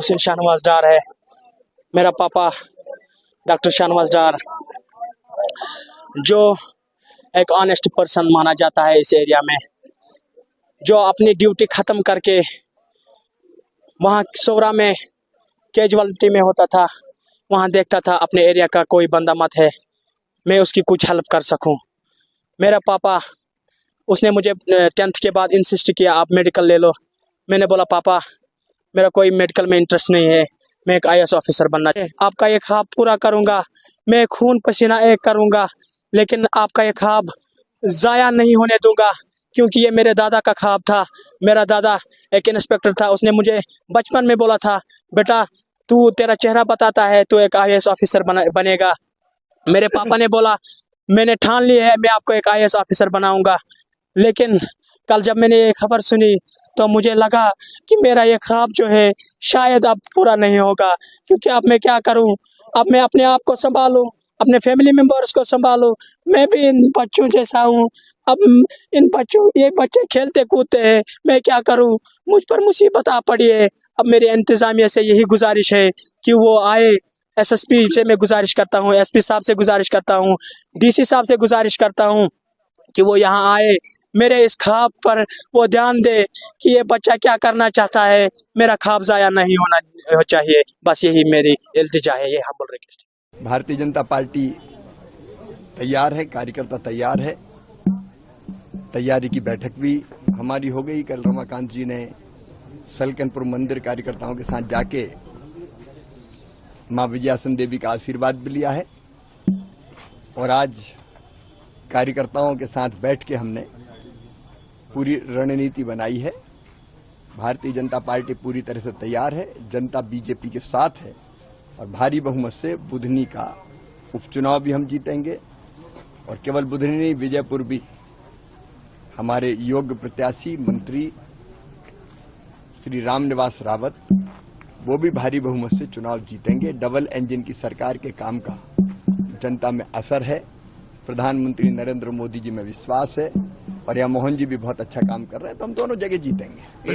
मोहसिन शाहनवाज डार है। मेरा पापा डॉक्टर शाहनवाज डार, जो एक ऑनेस्ट पर्सन माना जाता है इस एरिया में, जो अपनी ड्यूटी ख़त्म करके वहाँ सोरा में कैजुअलिटी में होता था, वहाँ देखता था अपने एरिया का कोई बंदा मत है, मैं उसकी कुछ हेल्प कर सकूं। मेरा पापा, उसने मुझे 10th के बाद इंसिस्ट किया आप मेडिकल ले लो। मैंने बोला पापा मेरा कोई मेडिकल में इंटरेस्ट नहीं है, मैं एक IAS ऑफिसर बनना है। आपका ये ख्वाब पूरा करूँगा, मैं खून पसीना एक करूँगा, लेकिन आपका ये ख्वाब ज़ाया नहीं होने दूंगा, क्योंकि ये मेरे दादा का ख्वाब था। मेरा दादा एक इंस्पेक्टर था, उसने मुझे बचपन में बोला था बेटा तू, तेरा चेहरा बताता है तू एक IAS ऑफिसर बनेगा। मेरे पापा ने बोला मैंने ठान ली है, मैं आपको एक IAS ऑफिसर बनाऊंगा। लेकिन कल जब मैंने ये खबर सुनी तो मुझे लगा कि मेरा ये ख्वाब जो है शायद अब पूरा नहीं होगा, क्योंकि अब मैं क्या करूं, अब मैं अपने आप को संभालूं, अपने फैमिली मेम्बर्स को संभालूं। मैं भी इन बच्चों जैसा हूं, अब इन बच्चों, ये बच्चे खेलते कूदते हैं, मैं क्या करूं, मुझ पर मुसीबत आ पड़ी है। अब मेरे इंतज़ामिया से यही गुजारिश है कि वो आए। SSP से मैं गुजारिश करता हूँ, SP साहब से गुजारिश करता हूँ, DC साहब से गुजारिश करता हूँ कि वो यहाँ आए, मेरे इस ख्वाब पर वो ध्यान दे कि ये बच्चा क्या करना चाहता है, मेरा ख्वाब ज़ाया नहीं होना चाहिए। बस यही मेरी इल्तिजा है, ये humble request. Bharatiya Janata party तैयार है, कार्यकर्ता तैयार है। तैयारी की बैठक भी हमारी हो गई। कल रमाकांत जी ने सलकनपुर मंदिर कार्यकर्ताओं के साथ जाके मां विजयासन देवी का आशीर्वाद भी लिया है, और आज कार्यकर्ताओं के साथ बैठ के हमने पूरी रणनीति बनाई है। भारतीय जनता पार्टी पूरी तरह से तैयार है, जनता बीजेपी के साथ है, और भारी बहुमत से बुधनी का उपचुनाव भी हम जीतेंगे। और केवल बुधनी नहीं, विजयपुर भी हमारे योग्य प्रत्याशी मंत्री श्री रामनिवास रावत, वो भी भारी बहुमत से चुनाव जीतेंगे। डबल इंजन की सरकार के काम का जनता में असर है, प्रधानमंत्री नरेंद्र मोदी जी में विश्वास है, और यहाँ मोहन जी भी बहुत अच्छा काम कर रहे हैं, तो हम दोनों जगह जीतेंगे।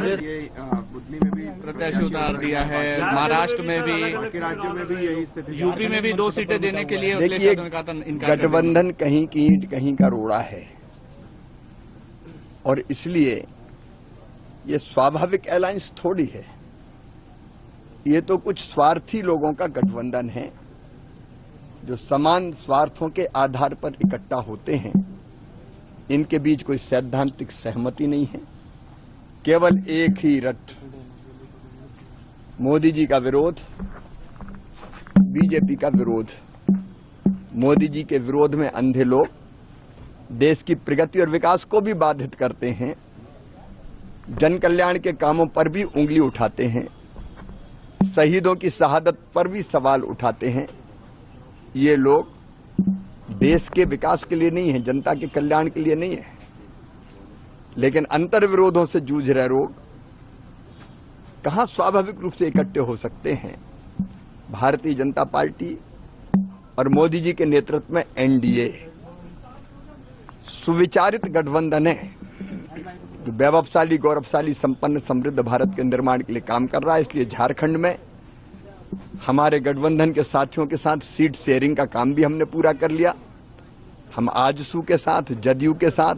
बुधनी में भी प्रत्याशी उतार दिया है, महाराष्ट्र में भी, राज्यों में भी यही स्थिति, यूपी में भी 2 सीटें देने के लिए देखिए, गठबंधन कहीं की ईंट कहीं का रोड़ा है, और इसलिए ये स्वाभाविक अलायंस थोड़ी है, ये तो कुछ स्वार्थी लोगों का गठबंधन है जो समान स्वार्थों के आधार पर इकट्ठा होते हैं। इनके बीच कोई सैद्धांतिक सहमति नहीं है, केवल एक ही रट, मोदी जी का विरोध, बीजेपी का विरोध। मोदी जी के विरोध में अंधे लोग देश की प्रगति और विकास को भी बाधित करते हैं, जन कल्याण के कामों पर भी उंगली उठाते हैं, शहीदों की शहादत पर भी सवाल उठाते हैं। ये लोग देश के विकास के लिए नहीं है, जनता के कल्याण के लिए नहीं है, लेकिन अंतर विरोधों से जूझ रहे लोग कहां स्वाभाविक रूप से इकट्ठे हो सकते हैं। भारतीय जनता पार्टी और मोदी जी के नेतृत्व में NDA सुविचारित गठबंधन है, जो वैभवशाली, गौरवशाली, संपन्न, समृद्ध भारत के निर्माण के लिए काम कर रहा है। इसलिए झारखंड में हमारे गठबंधन के साथियों के साथ सीट शेयरिंग का काम भी हमने पूरा कर लिया। हम आजसू के साथ, जदयू के साथ,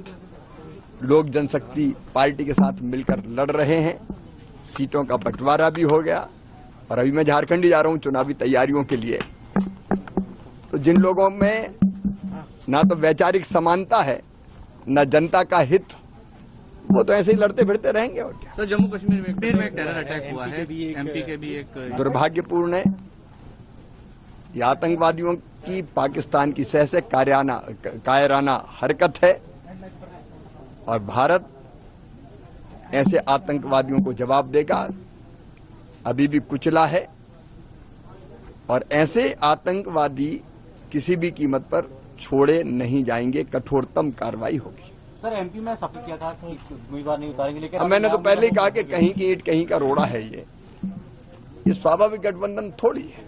लोक जनशक्ति पार्टी के साथ मिलकर लड़ रहे हैं। सीटों का बंटवारा भी हो गया, और अभी मैं झारखंड ही जा रहा हूं चुनावी तैयारियों के लिए। तो जिन लोगों में ना तो वैचारिक समानता है, न जनता का हित, वो तो ऐसे ही लड़ते फिरते रहेंगे। और क्या सर, जम्मू कश्मीर में एक टेरर अटैक हुआ है, MP के भी एक दुर्भाग्यपूर्ण है। ये आतंकवादियों की पाकिस्तान की सह से कायराना हरकत है, और भारत ऐसे आतंकवादियों को जवाब देगा। अभी भी कुचला है, और ऐसे आतंकवादी किसी भी कीमत पर छोड़े नहीं जाएंगे, कठोरतम कार्रवाई होगी। सर, MP में सफल किया था कि उम्मीदवार नहीं उतारेंगे, लेकिन मैंने तो पहले ही कहा कि कहीं की ईंट कहीं का रोड़ा है। ये स्वाभाविक गठबंधन थोड़ी है।